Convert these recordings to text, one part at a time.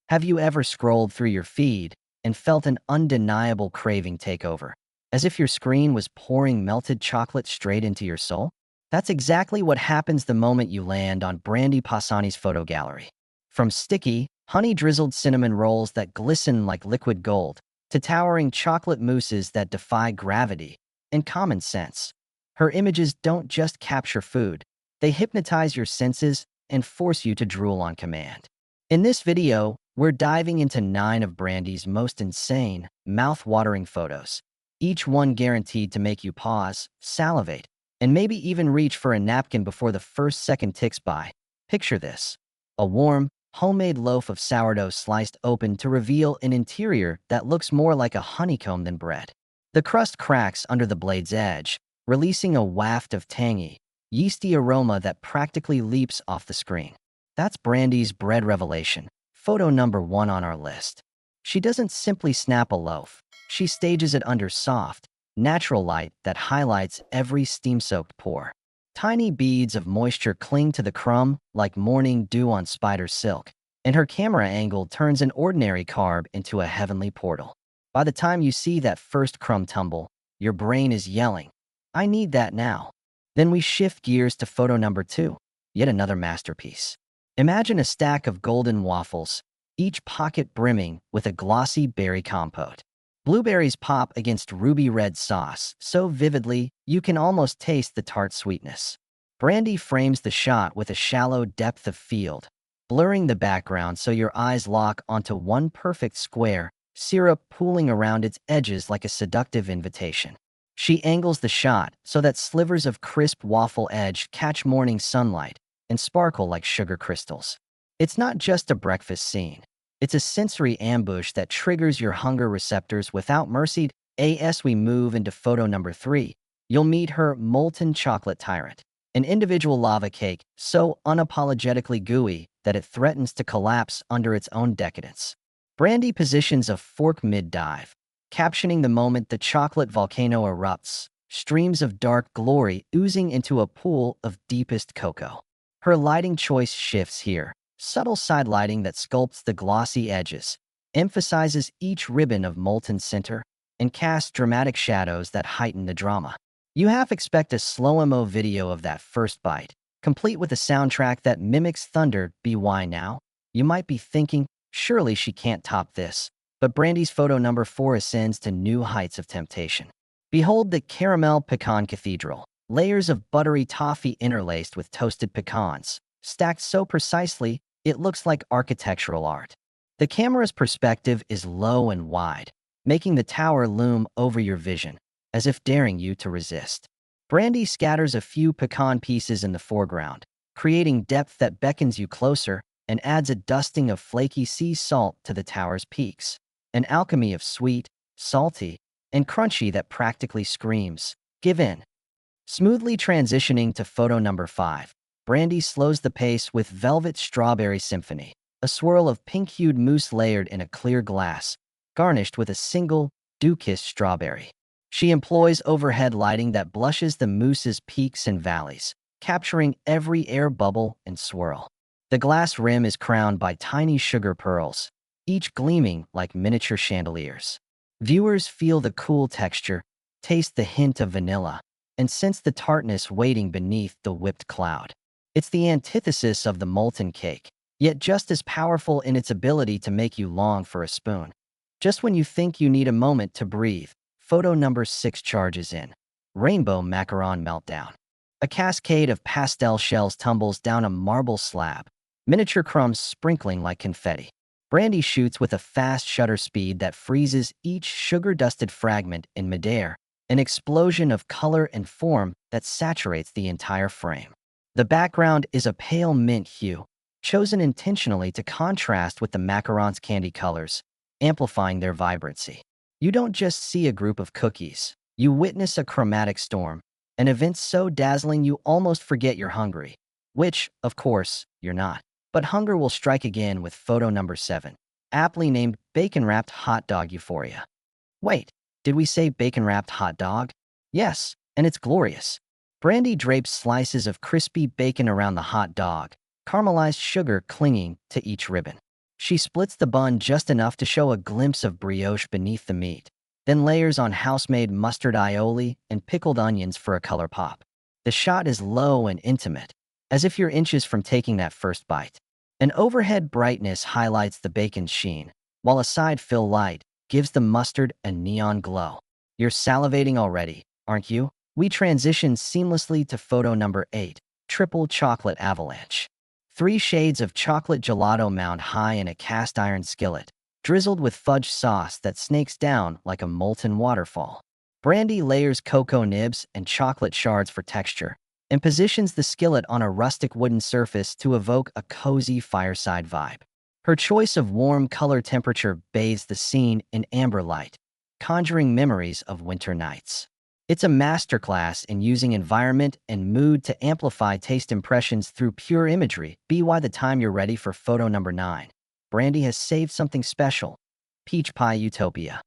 Have you ever scrolled through your feed and felt an undeniable craving take over, as if your screen was pouring melted chocolate straight into your soul? That's exactly what happens the moment you land on Brandi Passante's photo gallery. From sticky, honey-drizzled cinnamon rolls that glisten like liquid gold, to towering chocolate mousses that defy gravity and common sense, her images don't just capture food, they hypnotize your senses and force you to drool on command. In this video, we're diving into 9 of Brandi's most insane, mouth-watering photos, each one guaranteed to make you pause, salivate, and maybe even reach for a napkin before the first second ticks by. Picture this: a warm, homemade loaf of sourdough sliced open to reveal an interior that looks more like a honeycomb than bread. The crust cracks under the blade's edge, releasing a waft of tangy, yeasty aroma that practically leaps off the screen. That's Brandi's bread revelation, photo number 1 on our list. She doesn't simply snap a loaf. She stages it under soft, natural light that highlights every steam-soaked pore. Tiny beads of moisture cling to the crumb like morning dew on spider silk, and her camera angle turns an ordinary carb into a heavenly portal. By the time you see that first crumb tumble, your brain is yelling, "I need that now." Then we shift gears to photo number 2, yet another masterpiece. Imagine a stack of golden waffles, each pocket brimming with a glossy berry compote. Blueberries pop against ruby red sauce so vividly you can almost taste the tart sweetness. Brandi frames the shot with a shallow depth of field, blurring the background so your eyes lock onto one perfect square, syrup pooling around its edges like a seductive invitation. She angles the shot so that slivers of crisp waffle edge catch morning sunlight and sparkle like sugar crystals. It's not just a breakfast scene. It's a sensory ambush that triggers your hunger receptors without mercy. As we move into photo number 3, you'll meet her molten chocolate tyrant, an individual lava cake so unapologetically gooey that it threatens to collapse under its own decadence. Brandi positions a fork mid-dive, captioning the moment the chocolate volcano erupts, streams of dark glory oozing into a pool of deepest cocoa. Her lighting choice shifts here. Subtle side lighting that sculpts the glossy edges, emphasizes each ribbon of molten center, and casts dramatic shadows that heighten the drama. You half expect a slow-mo video of that first bite, complete with a soundtrack that mimics thunder. Why now? You might be thinking, surely she can't top this. But Brandi's photo number 4 ascends to new heights of temptation. Behold the caramel pecan cathedral, layers of buttery toffee interlaced with toasted pecans, stacked so precisely it looks like architectural art. The camera's perspective is low and wide, making the tower loom over your vision, as if daring you to resist. Brandi scatters a few pecan pieces in the foreground, creating depth that beckons you closer and adds a dusting of flaky sea salt to the tower's peaks. An alchemy of sweet, salty, and crunchy that practically screams, "Give in." Smoothly transitioning to photo number 5, Brandi slows the pace with Velvet Strawberry Symphony, a swirl of pink-hued mousse layered in a clear glass, garnished with a single, dew-kissed strawberry. She employs overhead lighting that blushes the mousse's peaks and valleys, capturing every air bubble and swirl. The glass rim is crowned by tiny sugar pearls, each gleaming like miniature chandeliers. Viewers feel the cool texture, taste the hint of vanilla, and sense the tartness waiting beneath the whipped cloud. It's the antithesis of the molten cake, yet just as powerful in its ability to make you long for a spoon. Just when you think you need a moment to breathe, photo number 6 charges in. Rainbow macaron meltdown. A cascade of pastel shells tumbles down a marble slab, miniature crumbs sprinkling like confetti. Brandi shoots with a fast shutter speed that freezes each sugar-dusted fragment in midair, an explosion of color and form that saturates the entire frame. The background is a pale mint hue, chosen intentionally to contrast with the macaron's candy colors, amplifying their vibrancy. You don't just see a group of cookies, you witness a chromatic storm, an event so dazzling you almost forget you're hungry. Which, of course, you're not. But hunger will strike again with photo number 7, aptly named Bacon-Wrapped Hot Dog Euphoria. Wait, did we say bacon-wrapped hot dog? Yes, and it's glorious. Brandi drapes slices of crispy bacon around the hot dog, caramelized sugar clinging to each ribbon. She splits the bun just enough to show a glimpse of brioche beneath the meat, then layers on house-made mustard aioli and pickled onions for a color pop. The shot is low and intimate, as if you're inches from taking that first bite. An overhead brightness highlights the bacon's sheen, while a side fill light gives the mustard a neon glow. You're salivating already, aren't you? We transition seamlessly to photo number 8, Triple Chocolate Avalanche. 3 shades of chocolate gelato mount high in a cast iron skillet, drizzled with fudge sauce that snakes down like a molten waterfall. Brandi layers cocoa nibs and chocolate shards for texture, and positions the skillet on a rustic wooden surface to evoke a cozy fireside vibe. Her choice of warm color temperature bathes the scene in amber light, conjuring memories of winter nights. It's a masterclass in using environment and mood to amplify taste impressions through pure imagery. By the time you're ready for photo number 9, Brandi has saved something special: peach pie utopia.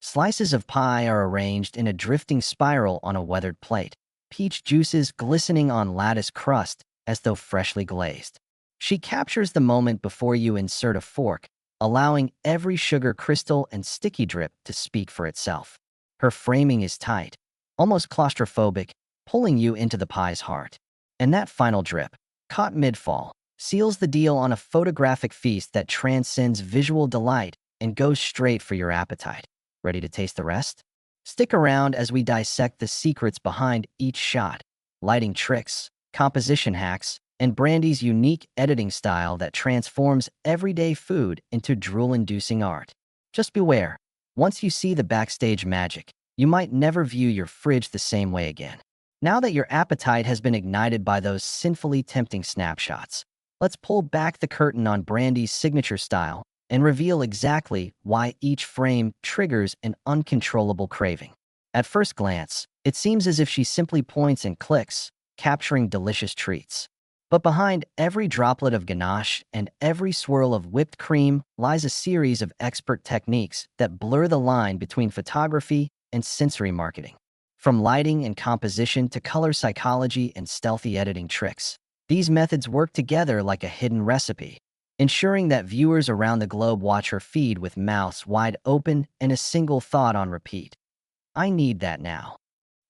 Slices of pie are arranged in a drifting spiral on a weathered plate, peach juices glistening on lattice crust as though freshly glazed. She captures the moment before you insert a fork, allowing every sugar crystal and sticky drip to speak for itself. Her framing is tight, almost claustrophobic, pulling you into the pie's heart. And that final drip, caught mid-fall, seals the deal on a photographic feast that transcends visual delight and goes straight for your appetite. Ready to taste the rest? Stick around as we dissect the secrets behind each shot, lighting tricks, composition hacks, and Brandi's unique editing style that transforms everyday food into drool-inducing art. Just beware, once you see the backstage magic, you might never view your fridge the same way again. Now that your appetite has been ignited by those sinfully tempting snapshots, let's pull back the curtain on Brandi's signature style and reveal exactly why each frame triggers an uncontrollable craving. At first glance, it seems as if she simply points and clicks, capturing delicious treats. But behind every droplet of ganache and every swirl of whipped cream lies a series of expert techniques that blur the line between photography and sensory marketing. From lighting and composition to color psychology and stealthy editing tricks, these methods work together like a hidden recipe, ensuring that viewers around the globe watch her feed with mouths wide open and a single thought on repeat: I need that now.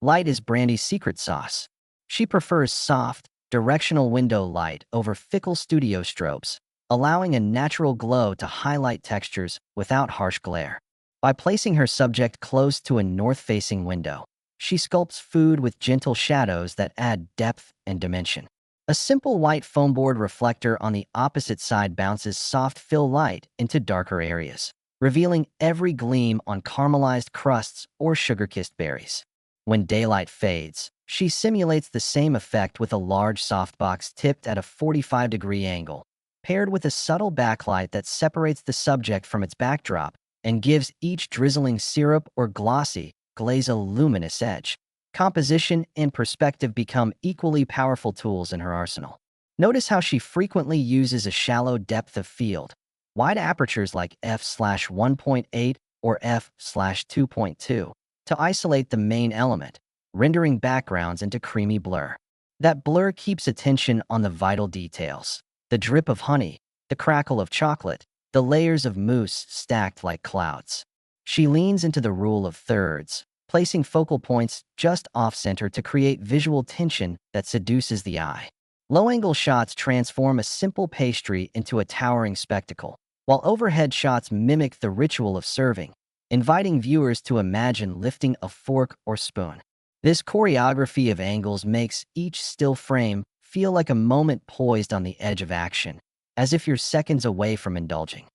Light is Brandi's secret sauce. She prefers soft, directional window light over fickle studio strobes, allowing a natural glow to highlight textures without harsh glare. By placing her subject close to a north-facing window, she sculpts food with gentle shadows that add depth and dimension. A simple white foam board reflector on the opposite side bounces soft fill light into darker areas, revealing every gleam on caramelized crusts or sugar-kissed berries. When daylight fades, she simulates the same effect with a large softbox tipped at a 45-degree angle, paired with a subtle backlight that separates the subject from its backdrop and gives each drizzling syrup or glossy glaze a luminous edge. Composition and perspective become equally powerful tools in her arsenal. Notice how she frequently uses a shallow depth of field, wide apertures like f/1.8 or f/2.2, to isolate the main element, rendering backgrounds into creamy blur. That blur keeps attention on the vital details: the drip of honey, the crackle of chocolate, the layers of mousse stacked like clouds. She leans into the rule of thirds, placing focal points just off-center to create visual tension that seduces the eye. Low-angle shots transform a simple pastry into a towering spectacle, while overhead shots mimic the ritual of serving, inviting viewers to imagine lifting a fork or spoon. This choreography of angles makes each still frame feel like a moment poised on the edge of action, as if you're seconds away from indulging.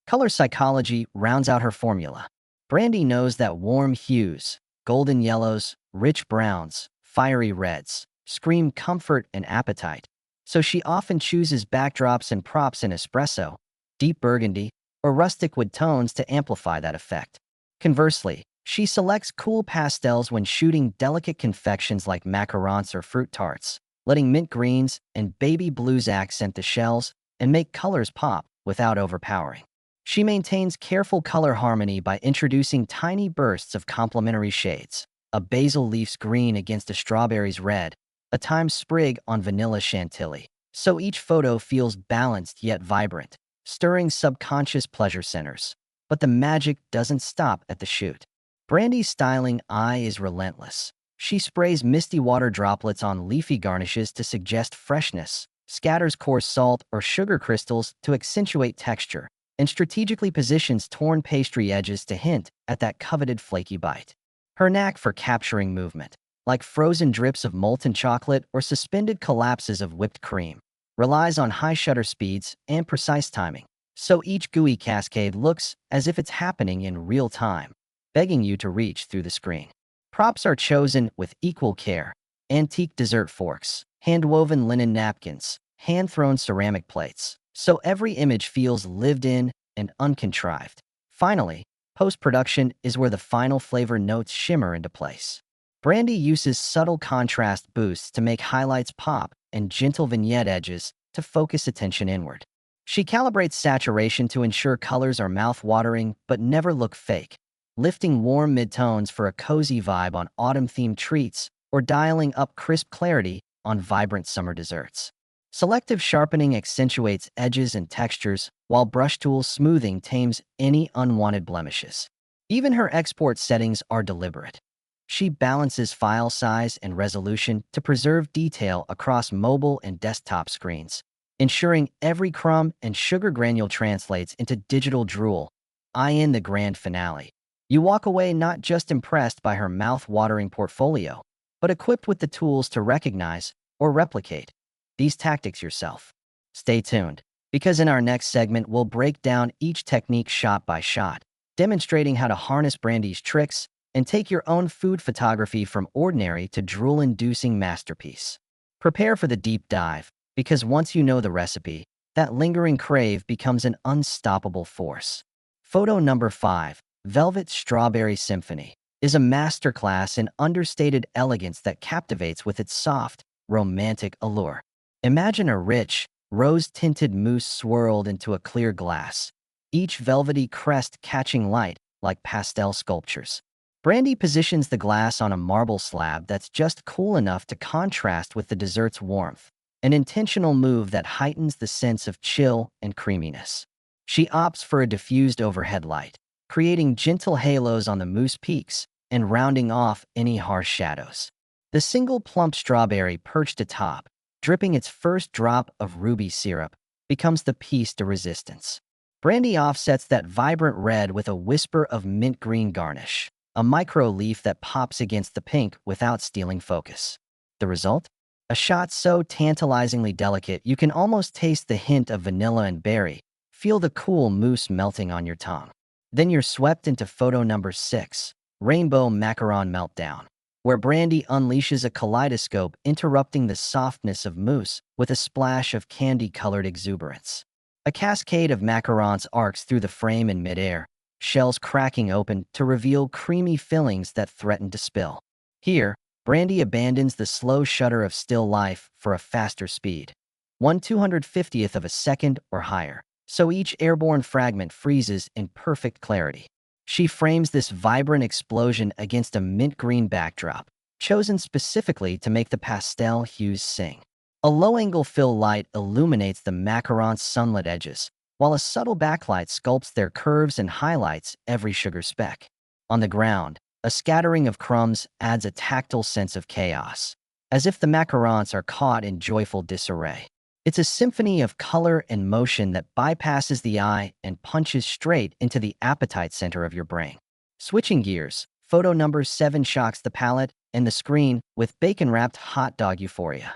Color psychology rounds out her formula. Brandi knows that warm hues, golden yellows, rich browns, fiery reds, scream comfort and appetite, so she often chooses backdrops and props in espresso, deep burgundy, or rustic wood tones to amplify that effect. Conversely, she selects cool pastels when shooting delicate confections like macarons or fruit tarts, letting mint greens and baby blues accent the shells and make colors pop without overpowering. She maintains careful color harmony by introducing tiny bursts of complementary shades: a basil leaf's green against a strawberry's red, a thyme sprig on vanilla chantilly, so each photo feels balanced yet vibrant. stirring subconscious pleasure centers. But the magic doesn't stop at the shoot. Brandy's styling eye is relentless. She sprays misty water droplets on leafy garnishes to suggest freshness, scatters coarse salt or sugar crystals to accentuate texture, and strategically positions torn pastry edges to hint at that coveted flaky bite. Her knack for capturing movement, like frozen drips of molten chocolate or suspended collapses of whipped cream, relies on high shutter speeds and precise timing, so each gooey cascade looks as if it's happening in real time, begging you to reach through the screen. Props are chosen with equal care: antique dessert forks, hand-woven linen napkins, hand-thrown ceramic plates, so every image feels lived in and uncontrived. Finally, post-production is where the final flavor notes shimmer into place. Brandi uses subtle contrast boosts to make highlights pop and gentle vignette edges to focus attention inward. She calibrates saturation to ensure colors are mouth-watering but never look fake, lifting warm midtones for a cozy vibe on autumn-themed treats or dialing up crisp clarity on vibrant summer desserts. Selective sharpening accentuates edges and textures, while brush tool smoothing tames any unwanted blemishes. Even her export settings are deliberate. She balances file size and resolution to preserve detail across mobile and desktop screens, ensuring every crumb and sugar granule translates into digital drool. In the grand finale, you walk away not just impressed by her mouth-watering portfolio, but equipped with the tools to recognize or replicate these tactics yourself. Stay tuned, because in our next segment, we'll break down each technique shot by shot, demonstrating how to harness Brandi's tricks and take your own food photography from ordinary to drool-inducing masterpiece. Prepare for the deep dive, because once you know the recipe, that lingering crave becomes an unstoppable force. Photo number 5, Velvet Strawberry Symphony, is a masterclass in understated elegance that captivates with its soft, romantic allure. Imagine a rich, rose-tinted mousse swirled into a clear glass, each velvety crest catching light like pastel sculptures. Brandi positions the glass on a marble slab that's just cool enough to contrast with the dessert's warmth, an intentional move that heightens the sense of chill and creaminess. She opts for a diffused overhead light, creating gentle halos on the mousse peaks and rounding off any harsh shadows. The single plump strawberry perched atop, dripping its first drop of ruby syrup, becomes the piece de resistance. Brandi offsets that vibrant red with a whisper of mint green garnish, a micro leaf that pops against the pink without stealing focus. The result? A shot so tantalizingly delicate you can almost taste the hint of vanilla and berry, feel the cool mousse melting on your tongue. Then you're swept into photo number 6, Rainbow Macaron Meltdown, where Brandi unleashes a kaleidoscope interrupting the softness of mousse with a splash of candy-colored exuberance. A cascade of macarons arcs through the frame in midair, shells cracking open to reveal creamy fillings that threaten to spill. Here, Brandi abandons the slow shutter of still life for a faster speed, 1/250th of a second or higher, so each airborne fragment freezes in perfect clarity. She frames this vibrant explosion against a mint green backdrop, chosen specifically to make the pastel hues sing. A low-angle fill light illuminates the macaron's sunlit edges, while a subtle backlight sculpts their curves and highlights every sugar speck. On the ground, a scattering of crumbs adds a tactile sense of chaos, as if the macarons are caught in joyful disarray. It's a symphony of color and motion that bypasses the eye and punches straight into the appetite center of your brain. Switching gears, photo number 7 shocks the palate and the screen with bacon-wrapped hot dog euphoria.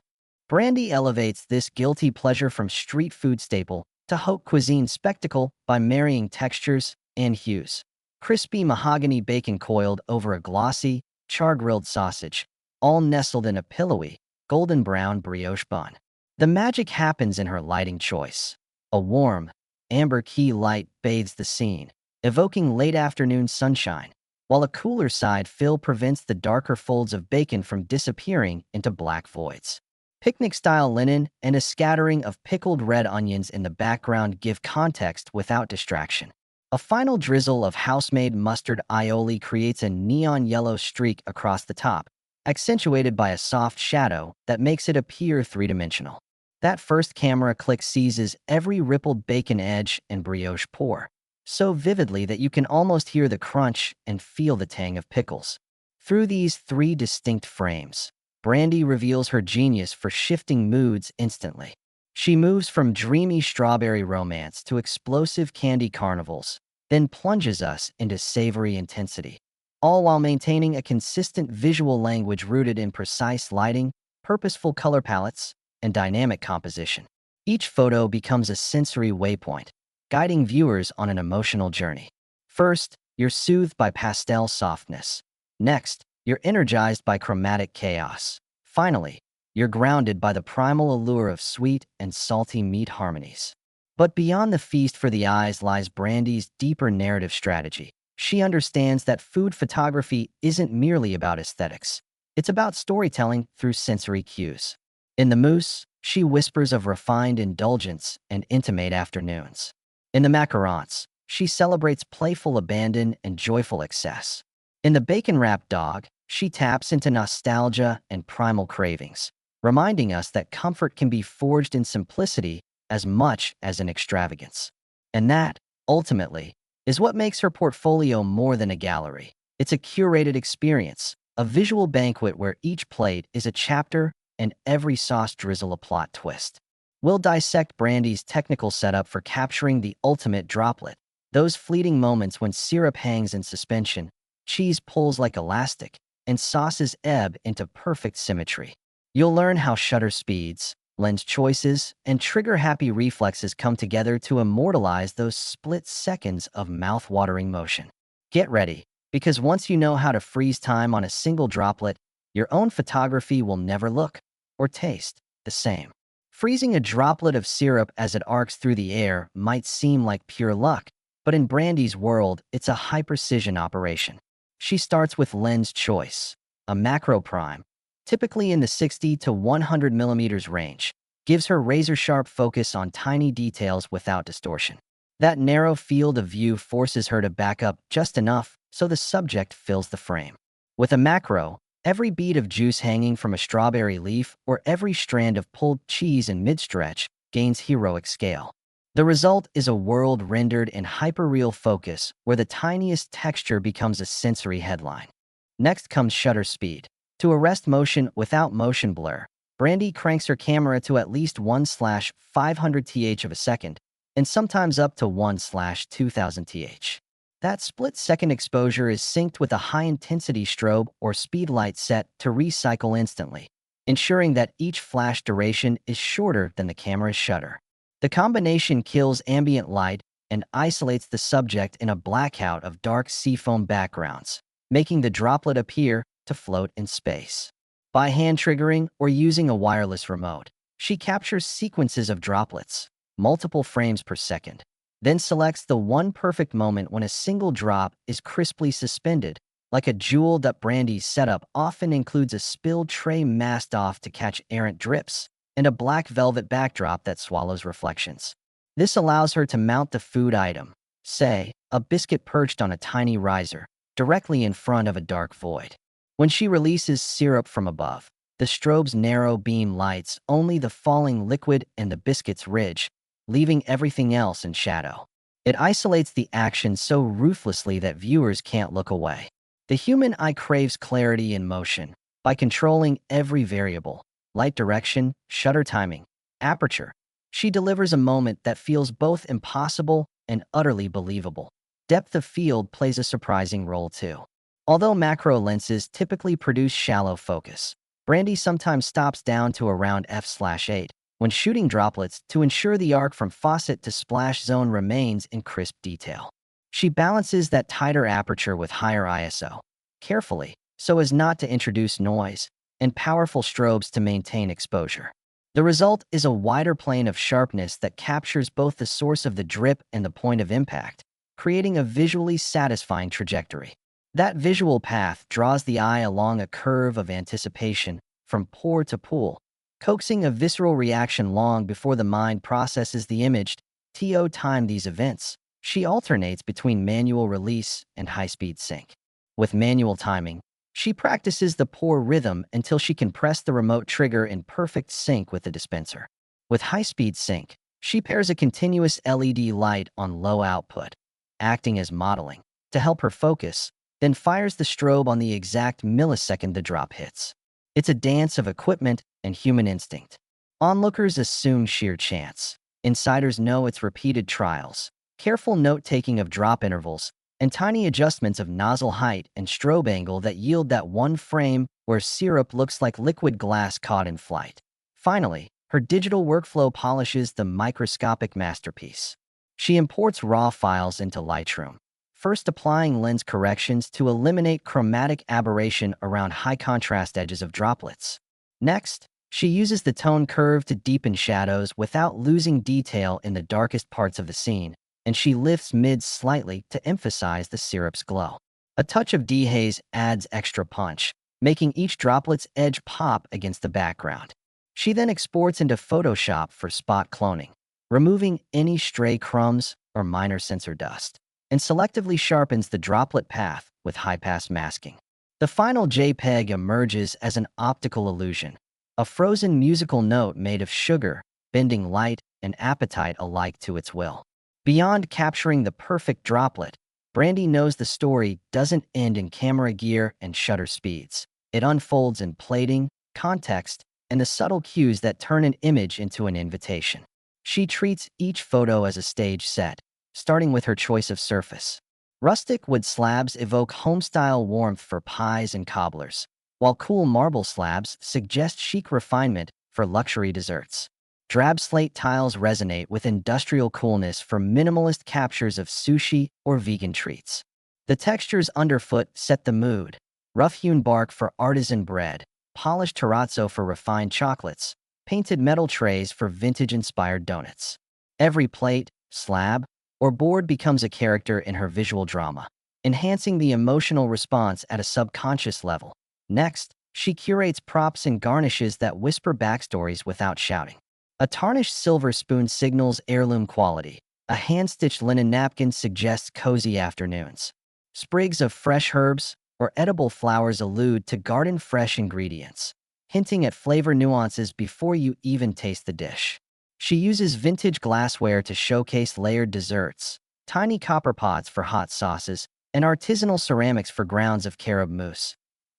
Brandi elevates this guilty pleasure from street food staple to haute cuisine spectacle by marrying textures and hues. Crispy mahogany bacon coiled over a glossy, char-grilled sausage, all nestled in a pillowy, golden brown brioche bun. The magic happens in her lighting choice. A warm, amber key light bathes the scene, evoking late afternoon sunshine, while a cooler side fill prevents the darker folds of bacon from disappearing into black voids. Picnic-style linen and a scattering of pickled red onions in the background give context without distraction. A final drizzle of house-made mustard aioli creates a neon yellow streak across the top, accentuated by a soft shadow that makes it appear three-dimensional. That first camera click seizes every rippled bacon edge and brioche pour, so vividly that you can almost hear the crunch and feel the tang of pickles. Through these three distinct frames, Brandi reveals her genius for shifting moods instantly. She moves from dreamy strawberry romance to explosive candy carnivals, then plunges us into savory intensity, all while maintaining a consistent visual language rooted in precise lighting, purposeful color palettes, and dynamic composition. Each photo becomes a sensory waypoint, guiding viewers on an emotional journey. First, you're soothed by pastel softness. Next, you're energized by chromatic chaos. Finally, you're grounded by the primal allure of sweet and salty meat harmonies. But beyond the feast for the eyes lies Brandi's deeper narrative strategy. She understands that food photography isn't merely about aesthetics. It's about storytelling through sensory cues. In the mousse, she whispers of refined indulgence and intimate afternoons. In the macarons, she celebrates playful abandon and joyful excess. In the bacon-wrapped dog, she taps into nostalgia and primal cravings, reminding us that comfort can be forged in simplicity as much as in extravagance. And that, ultimately, is what makes her portfolio more than a gallery. It's a curated experience, a visual banquet where each plate is a chapter and every sauce drizzle a plot twist. We'll dissect Brandi's technical setup for capturing the ultimate droplet, those fleeting moments when syrup hangs in suspension, cheese pulls like elastic, and sauces ebb into perfect symmetry. You'll learn how shutter speeds, lens choices, and trigger-happy reflexes come together to immortalize those split seconds of mouth-watering motion. Get ready, because once you know how to freeze time on a single droplet, your own photography will never look or taste the same. Freezing a droplet of syrup as it arcs through the air might seem like pure luck, but in Brandi's world, it's a high-precision operation. She starts with lens choice. A macro prime, typically in the 60 to 100 millimeters range, gives her razor-sharp focus on tiny details without distortion. That narrow field of view forces her to back up just enough so the subject fills the frame. With a macro, every bead of juice hanging from a strawberry leaf or every strand of pulled cheese in mid-stretch gains heroic scale. The result is a world rendered in hyperreal focus where the tiniest texture becomes a sensory headline. Next comes shutter speed. To arrest motion without motion blur, Brandi cranks her camera to at least 1/500 th of a second, and sometimes up to 1/2000 th. That split-second exposure is synced with a high-intensity strobe or speed light set to recycle instantly, ensuring that each flash duration is shorter than the camera's shutter. The combination kills ambient light and isolates the subject in a blackout of dark seafoam backgrounds, making the droplet appear to float in space. By hand triggering or using a wireless remote, she captures sequences of droplets, multiple frames per second, then selects the one perfect moment when a single drop is crisply suspended. Like a jeweled-up Brandi's setup often includes a spilled tray masked off to catch errant drips, and a black velvet backdrop that swallows reflections. This allows her to mount the food item, say, a biscuit perched on a tiny riser, directly in front of a dark void. When she releases syrup from above, the strobe's narrow beam lights only the falling liquid and the biscuit's ridge, leaving everything else in shadow. It isolates the action so ruthlessly that viewers can't look away. The human eye craves clarity in motion. By controlling every variable, light direction, shutter timing, aperture, she delivers a moment that feels both impossible and utterly believable. Depth of field plays a surprising role too. Although macro lenses typically produce shallow focus, Brandi sometimes stops down to around f/8 when shooting droplets to ensure the arc from faucet to splash zone remains in crisp detail. She balances that tighter aperture with higher ISO, carefully, so as not to introduce noise, and powerful strobes to maintain exposure. The result is a wider plane of sharpness that captures both the source of the drip and the point of impact, creating a visually satisfying trajectory. That visual path draws the eye along a curve of anticipation from pour to pool, coaxing a visceral reaction long before the mind processes the image. To time these events, she alternates between manual release and high-speed sync. With manual timing, she practices the pour rhythm until she can press the remote trigger in perfect sync with the dispenser. With high-speed sync, she pairs a continuous LED light on low output, acting as modeling, to help her focus, then fires the strobe on the exact millisecond the drop hits. It's a dance of equipment and human instinct. Onlookers assume sheer chance. Insiders know it's repeated trials, careful note-taking of drop intervals, and tiny adjustments of nozzle height and strobe angle that yield that one frame where syrup looks like liquid glass caught in flight. Finally, her digital workflow polishes the microscopic masterpiece. She imports raw files into Lightroom, first applying lens corrections to eliminate chromatic aberration around high-contrast edges of droplets. Next, she uses the tone curve to deepen shadows without losing detail in the darkest parts of the scene, and she lifts mids slightly to emphasize the syrup's glow. A touch of dehaze adds extra punch, making each droplet's edge pop against the background. She then exports into Photoshop for spot cloning, removing any stray crumbs or minor sensor dust, and selectively sharpens the droplet path with high-pass masking. The final JPEG emerges as an optical illusion, a frozen musical note made of sugar, bending light and appetite alike to its will. Beyond capturing the perfect droplet, Brandi knows the story doesn't end in camera gear and shutter speeds. It unfolds in plating, context, and the subtle cues that turn an image into an invitation. She treats each photo as a stage set, starting with her choice of surface. Rustic wood slabs evoke home-style warmth for pies and cobblers, while cool marble slabs suggest chic refinement for luxury desserts. Drab slate tiles resonate with industrial coolness for minimalist captures of sushi or vegan treats. The textures underfoot set the mood: rough-hewn bark for artisan bread, polished terrazzo for refined chocolates, painted metal trays for vintage-inspired donuts. Every plate, slab, or board becomes a character in her visual drama, enhancing the emotional response at a subconscious level. Next, she curates props and garnishes that whisper backstories without shouting. A tarnished silver spoon signals heirloom quality. A hand-stitched linen napkin suggests cozy afternoons. Sprigs of fresh herbs or edible flowers allude to garden-fresh ingredients, hinting at flavor nuances before you even taste the dish. She uses vintage glassware to showcase layered desserts, tiny copper pots for hot sauces, and artisanal ceramics for grounds of carob mousse,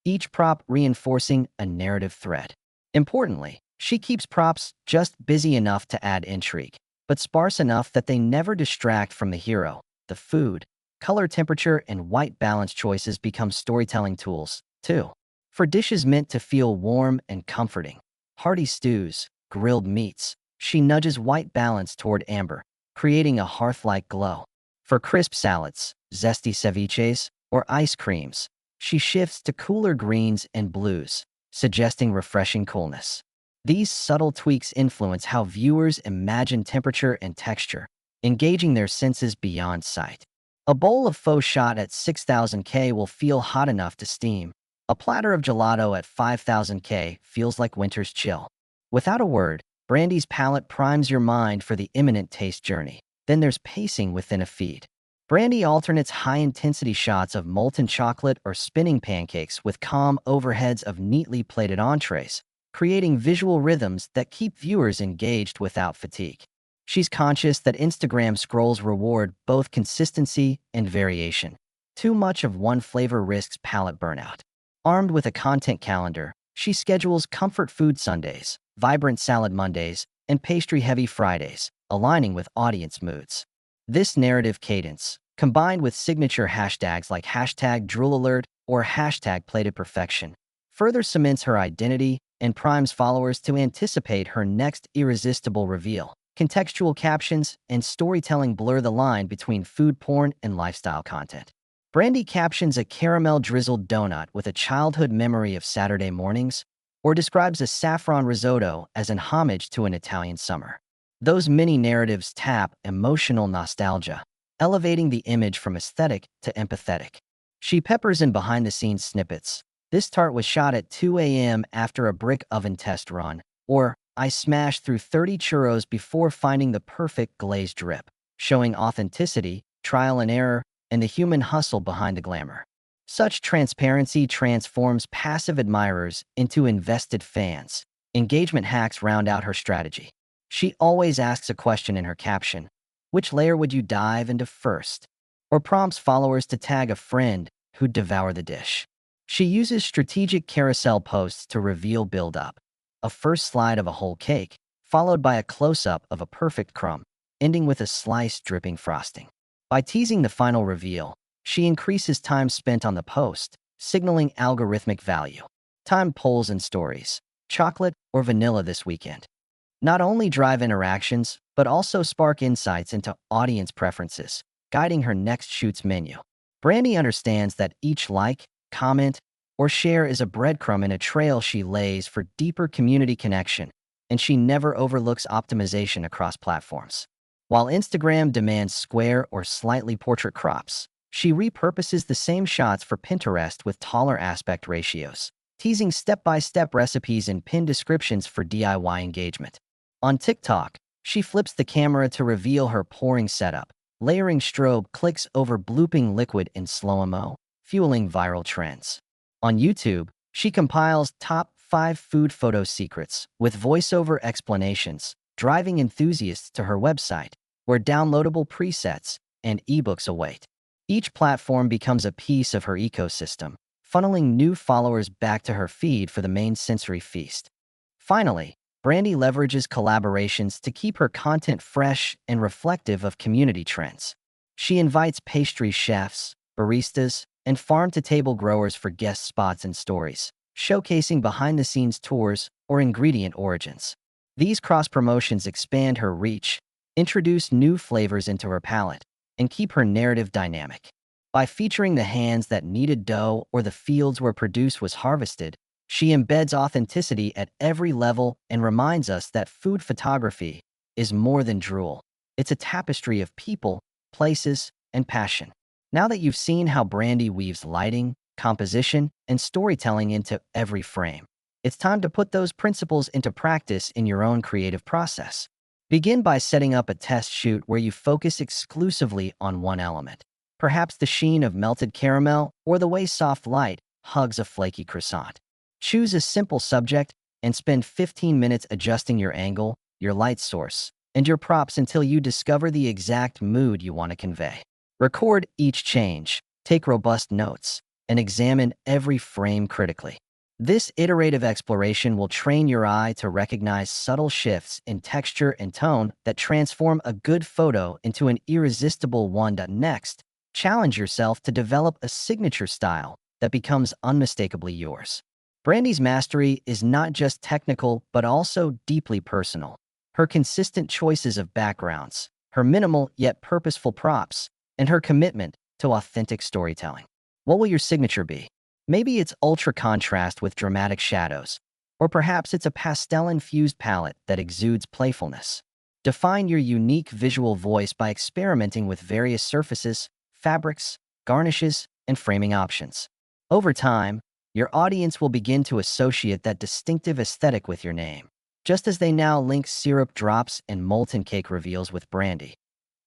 each prop reinforcing a narrative thread. Importantly, she keeps props just busy enough to add intrigue, but sparse enough that they never distract from the hero, the food. Color, temperature, and white balance choices become storytelling tools, too. For dishes meant to feel warm and comforting, hearty stews, grilled meats, she nudges white balance toward amber, creating a hearth-like glow. For crisp salads, zesty ceviches, or ice creams, she shifts to cooler greens and blues, suggesting refreshing coolness. These subtle tweaks influence how viewers imagine temperature and texture, engaging their senses beyond sight. A bowl of faux shot at 6,000 K will feel hot enough to steam. A platter of gelato at 5,000 K feels like winter's chill. Without a word, Brandi's palette primes your mind for the imminent taste journey. Then there's pacing within a feed. Brandi alternates high-intensity shots of molten chocolate or spinning pancakes with calm overheads of neatly plated entrees, creating visual rhythms that keep viewers engaged without fatigue. She's conscious that Instagram scrolls reward both consistency and variation. Too much of one flavor risks palate burnout. Armed with a content calendar, she schedules comfort food Sundays, vibrant salad Mondays, and pastry-heavy Fridays, aligning with audience moods. This narrative cadence, combined with signature hashtags like #DroolAlert or #PlatedPerfection, further cements her identity and primes followers to anticipate her next irresistible reveal. Contextual captions and storytelling blur the line between food porn and lifestyle content. Brandi captions a caramel-drizzled donut with a childhood memory of Saturday mornings, or describes a saffron risotto as an homage to an Italian summer. Those mini-narratives tap emotional nostalgia, elevating the image from aesthetic to empathetic. She peppers in behind-the-scenes snippets. This tart was shot at 2 a.m. after a brick oven test run, or I smashed through 30 churros before finding the perfect glazed drip, showing authenticity, trial and error, and the human hustle behind the glamour. Such transparency transforms passive admirers into invested fans. Engagement hacks round out her strategy. She always asks a question in her caption. Which layer would you dive into first? Or prompts followers to tag a friend who'd devour the dish. She uses strategic carousel posts to reveal build-up. A first slide of a whole cake, followed by a close-up of a perfect crumb, ending with a slice dripping frosting. By teasing the final reveal, she increases time spent on the post, signaling algorithmic value. Time polls and stories. Chocolate or vanilla this weekend? Not only drive interactions, but also spark insights into audience preferences, guiding her next shoot's menu. Brandi understands that each like, comment, or share is a breadcrumb in a trail she lays for deeper community connection, and she never overlooks optimization across platforms. While Instagram demands square or slightly portrait crops, she repurposes the same shots for Pinterest with taller aspect ratios, teasing step-by-step recipes and pinned descriptions for DIY engagement. On TikTok, she flips the camera to reveal her pouring setup, layering strobe clicks over blooping liquid in slow-mo, fueling viral trends. On YouTube, she compiles top 5 food photo secrets with voiceover explanations, driving enthusiasts to her website, where downloadable presets and ebooks await. Each platform becomes a piece of her ecosystem, funneling new followers back to her feed for the main sensory feast. Finally, Brandi leverages collaborations to keep her content fresh and reflective of community trends. She invites pastry chefs, baristas, and farm-to-table growers for guest spots and stories, showcasing behind-the-scenes tours or ingredient origins. These cross-promotions expand her reach, introduce new flavors into her palette, and keep her narrative dynamic. By featuring the hands that kneaded dough or the fields where produce was harvested, she embeds authenticity at every level and reminds us that food photography is more than drool. It's a tapestry of people, places, and passion. Now that you've seen how Brandi weaves lighting, composition, and storytelling into every frame, it's time to put those principles into practice in your own creative process. Begin by setting up a test shoot where you focus exclusively on one element, perhaps the sheen of melted caramel or the way soft light hugs a flaky croissant. Choose a simple subject and spend 15 minutes adjusting your angle, your light source, and your props until you discover the exact mood you want to convey. Record each change, take robust notes, and examine every frame critically. This iterative exploration will train your eye to recognize subtle shifts in texture and tone that transform a good photo into an irresistible one. Next, challenge yourself to develop a signature style that becomes unmistakably yours. Brandi's mastery is not just technical, but also deeply personal. Her consistent choices of backgrounds, her minimal yet purposeful props, and her commitment to authentic storytelling. What will your signature be? Maybe it's ultra contrast with dramatic shadows, or perhaps it's a pastel-infused palette that exudes playfulness. Define your unique visual voice by experimenting with various surfaces, fabrics, garnishes, and framing options. Over time, your audience will begin to associate that distinctive aesthetic with your name, just as they now link syrup drops and molten cake reveals with Brandi.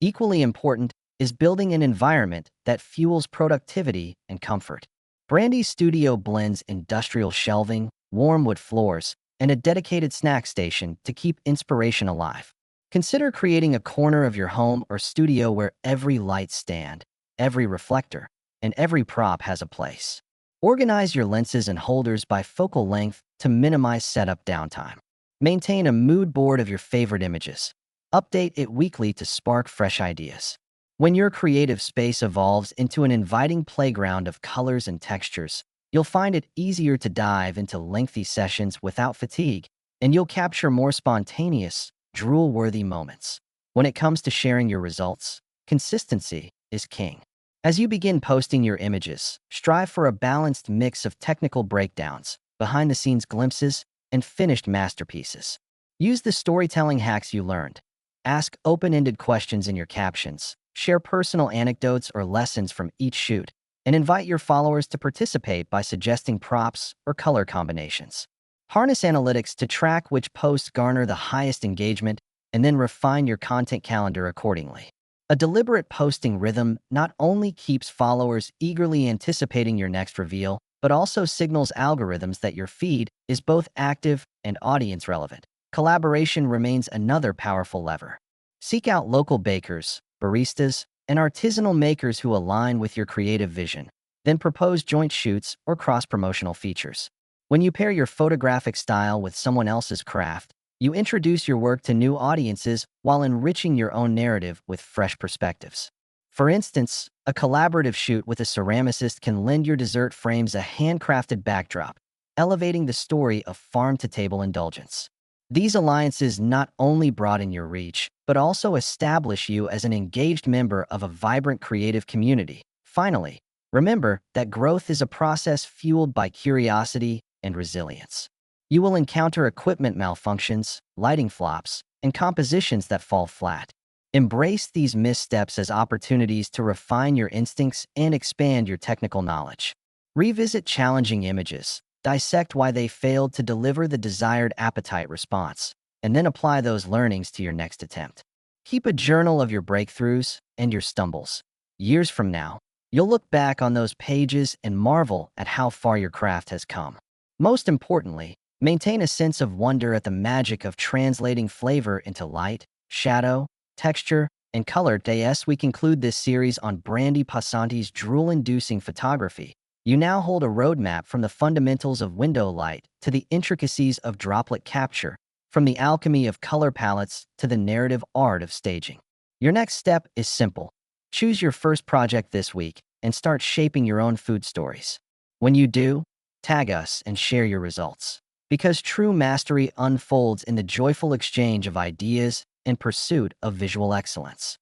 Equally important is building an environment that fuels productivity and comfort. Brandi's studio blends industrial shelving, warm wood floors, and a dedicated snack station to keep inspiration alive. Consider creating a corner of your home or studio where every light stand, every reflector, and every prop has a place. Organize your lenses and holders by focal length to minimize setup downtime. Maintain a mood board of your favorite images. Update it weekly to spark fresh ideas. When your creative space evolves into an inviting playground of colors and textures, you'll find it easier to dive into lengthy sessions without fatigue, and you'll capture more spontaneous, drool-worthy moments. When it comes to sharing your results, consistency is king. As you begin posting your images, strive for a balanced mix of technical breakdowns, behind-the-scenes glimpses, and finished masterpieces. Use the storytelling hacks you learned. Ask open-ended questions in your captions, share personal anecdotes or lessons from each shoot, and invite your followers to participate by suggesting props or color combinations. Harness analytics to track which posts garner the highest engagement, and then refine your content calendar accordingly. A deliberate posting rhythm not only keeps followers eagerly anticipating your next reveal, but also signals algorithms that your feed is both active and audience relevant. collaboration remains another powerful lever. Seek out local bakers, baristas, and artisanal makers who align with your creative vision. Then propose joint shoots or cross-promotional features. When you pair your photographic style with someone else's craft, you introduce your work to new audiences while enriching your own narrative with fresh perspectives. For instance, a collaborative shoot with a ceramicist can lend your dessert frames a handcrafted backdrop, elevating the story of farm-to-table indulgence. These alliances not only broaden your reach, but also establish you as an engaged member of a vibrant creative community. Finally, remember that growth is a process fueled by curiosity and resilience. You will encounter equipment malfunctions, lighting flops, and compositions that fall flat. Embrace these missteps as opportunities to refine your instincts and expand your technical knowledge. Revisit challenging images, dissect why they failed to deliver the desired appetite response, and then apply those learnings to your next attempt. Keep a journal of your breakthroughs and your stumbles. Years from now, you'll look back on those pages and marvel at how far your craft has come. Most importantly, maintain a sense of wonder at the magic of translating flavor into light, shadow, texture, and color. As we conclude this series on Brandi Passante's drool-inducing photography, you now hold a roadmap from the fundamentals of window light to the intricacies of droplet capture, from the alchemy of color palettes to the narrative art of staging. Your next step is simple. Choose your first project this week and start shaping your own food stories. When you do, tag us and share your results. Because true mastery unfolds in the joyful exchange of ideas and pursuit of visual excellence.